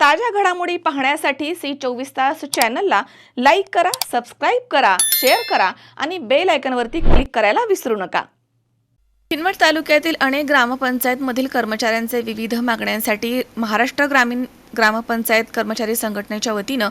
ताज्या घडामोडी पाहण्यासाठी सी24 तास चॅनलला लाईक करा, सबस्क्राइब करा, शेअर करा आणि बेल आयकॉनवरती क्लिक करायला विसरू नका। किनवट तालुक्यातील अनेक ग्रामपंचायतमधील कर्मचाऱ्यांचे विविध मागण्यांसाठी महाराष्ट्र ग्रामीण ग्रामपंचायत कर्मचारी संघटनेच्या वतीने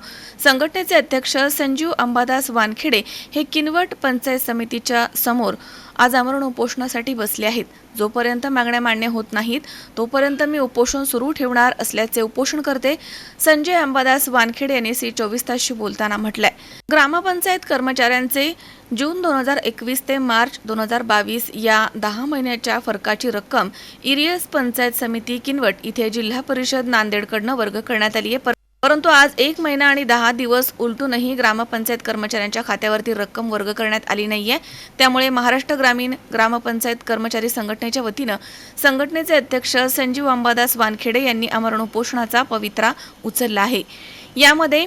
संघटनेचे अध्यक्ष संजीव अंबादास वानखेडे हे किनवट पंचायत समितीच्या समोर आज आमरण उपोषणासाठी बसले आहेत। जोपर्यंत मागण्या मान्य होत नाहीत तोपर्यंत मी उपोषण सुरू ठेवणार असल्याचे उपोषणकर्ते संजय अंबादास वानखेडे यांनी सी24 तासशी बोलताना म्हटलंय। ग्रामपंचायत कर्मचाऱ्यांचे जून 2021 ते मार्च 2022 या 10 महिन्याच्या फरकाची रक्कम इरियस पंचायत समिती किनवट इथे जिल्हा परिषद नांदेडकडून वर्ग करण्यात आली आहे। परंतु आज 1 महिना आणि 10 दिवस उलटूनही ग्रामपंचायत कर्मचाऱ्यांच्या खात्यावरती रक्कम वर्ग करण्यात आली नाहीये। त्यामुळे महाराष्ट्र ग्रामीण ग्रामपंचायत कर्मचारी संघटनेच्या वतीने संघटनेचे अध्यक्ष संजीव अंबादास वानखेडे यांनी आमरण उपोषणाचा पवित्रा उचलला आहे। यामध्ये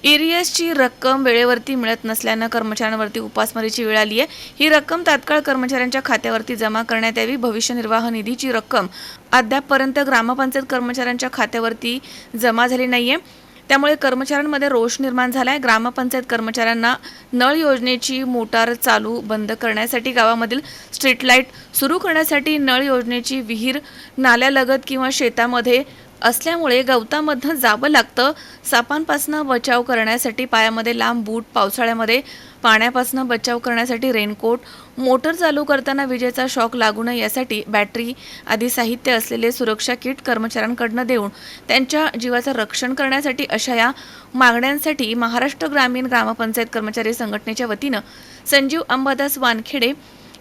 इरियसची रक्कम वेळेवरती मिळत नसल्याने कर्मचाऱ्यांवरती उपासमारीची वेळ आली आहे। ही रक्कम तात्काळ कर्मचाऱ्यांच्या खात्यावरती जमा करण्यात यावी। भविष्य निर्वाह निधीची रक्कम अद्यापपर्यंत ग्रामपंचायत कर्मचाऱ्यांच्या खात्यावरती जमा झाली नाहीये। त्यामुळे कर्मचाऱ्यांमध्ये रोष निर्माण झालाय। ग्रामपंचायत कर्मचाऱ्यांना नळ योजनेची मोटार चालू बंद करण्यासाठी, गावामधील स्ट्रीट लाईट सुरू करण्यासाठी, नळ योजनेची विहीर नाल्यालगत किंवा शेतामध्ये असल्यामुळे गवतामधनं जावं लागतं। सापांपासून बचाव करण्यासाठी पायामध्ये लांब बूट, पावसाळ्यामध्ये पाण्यापासून बचाव करण्यासाठी रेनकोट, मोटर चालू करताना विजेचा शॉक लागू नये यासाठी बॅटरी आदी साहित्य असलेले सुरक्षा किट कर्मचाऱ्यांकडून देऊन त्यांच्या जीवाचं रक्षण करण्यासाठी अशा या मागण्यांसाठी महाराष्ट्र ग्रामीण ग्रामपंचायत कर्मचारी संघटनेच्या वतीने संजीव अंबादास वानखेडे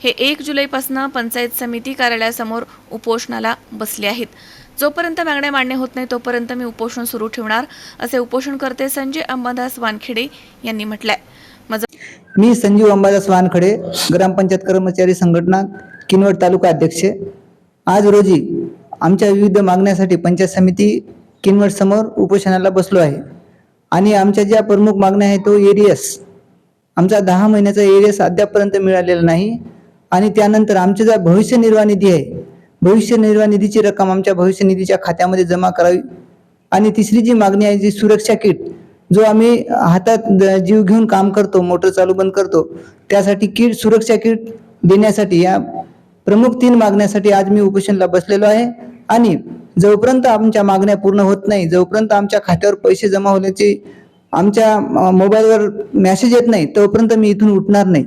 हे 1 जुलैपासून पंचायत समिती कार्यालयासमोर उपोषणाला बसले आहेत। जोपर्यंत मागण्या मान्य होत नाही तोपर्यंत मी उपोषण सुरू ठेवणार असे उपोषणकर्ते संजय अंबादास वानखेडे यांनी म्हटलंय। मी संजीव अंबादास वानखेडे, ग्रामपंचायत कर्मचारी संघटना किनवट तालुका अध्यक्ष। आज रोजी आमच्या विविध मागण्यासाठी पंचायत समिती किनवट समोर उपोषणाला बसलो आहे आणि आमच्या ज्या प्रमुख मागण्या आहेत तो एरियस, आमचा 10 महिन्याचा एरियस अद्यापपर्यंत मिळालेला नाही आणि त्यानंतर आमचा जो भविष्य निर्वाह निधी आहे, भविष्य निर्वाह निधीची रक्कम आमच्या भविष्य निधीच्या खात्यामध्ये जमा करावी आणि तिसरी जी मागणी आहे जी सुरक्षा किट, जो आम्ही हातात जीव घेऊन काम करतो, मोटर चालू बंद करतो, त्यासाठी किट, सुरक्षा किट देण्यासाठी या प्रमुख 3 मागण्यासाठी आज मी उपोषणाला बसलेलो आहे। आणि जोपर्यंत आमच्या मागण्या पूर्ण होत नाही, जोपर्यंत आमच्या खात्यावर पैसे जमा होण्याची आमच्या मोबाईलवर मेसेज येत नाही तोपर्यंत मी इथून उठणार नाही।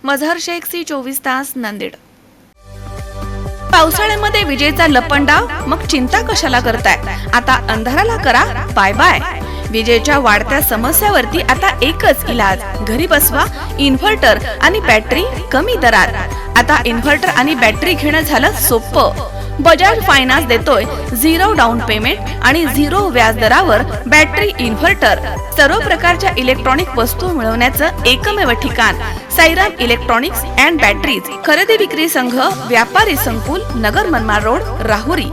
मझहर शेख, सी24 तास, नांदेड। पावसाळ्यामध्ये विजेचा लपंडाव, मग चिंता कशाला करताय? आता अंधाराला करा बाय बाय। विजेच्या वाढत्या समस्यावरती आता एकच इलाज, घरी बसवा इन्व्हर्टर आणि बॅटरी कमी दरात। आता इन्व्हर्टर आणि बॅटरी घेणं झालं सोपं। बजाज फायनान्स देतोय 0 डाऊन पेमेंट आणि 0 व्याज दरावर बॅटरी इन्व्हर्टर। सर्व प्रकारच्या इलेक्ट्रॉनिक वस्तू मिळवण्याचं एकमेव ठिकाण साईराम इलेक्ट्रॉनिक्स अँड बॅटरीज। खरेदी विक्री संघ, व्यापारी संकुल, Nagar Manmad road, Rahuri.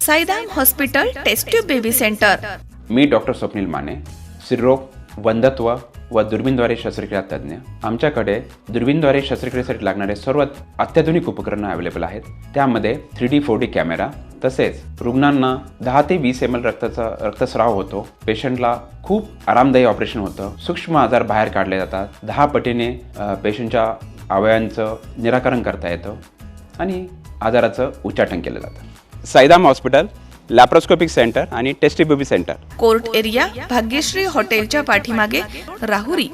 Sairam hospital test tube baby centre. मी डॉक्टर स्वप्नील माने, स्त्रीरोग, वंध्यत्व व दुर्बीणद्वारे शस्त्रक्रिया तज्ञ। आमच्याकडे दुर्बीणद्वारे शस्त्रक्रियेसाठी लागणारे सर्व अत्याधुनिक उपकरणं अवेलेबल आहेत। त्यामध्ये 3D 4D कॅमेरा, तसेच रुग्णांना 10 ते 20 ml रक्तस्राव होतो। पेशंटला खूप आरामदायी ऑपरेशन होतं। सूक्ष्म आजार बाहेर काढले जातात। 10 पटीने पेशंटच्या अवयवांचं निराकरण करता येतं आणि आजाराचं उच्चाटन केलं जातं। साईराम हॉस्पिटल, लॅप्रोस्कोपिक सेंटर आणि test tube baby centre, court area, Bhagyashree हॉटेलच्या पाठीमागे, राहुरी।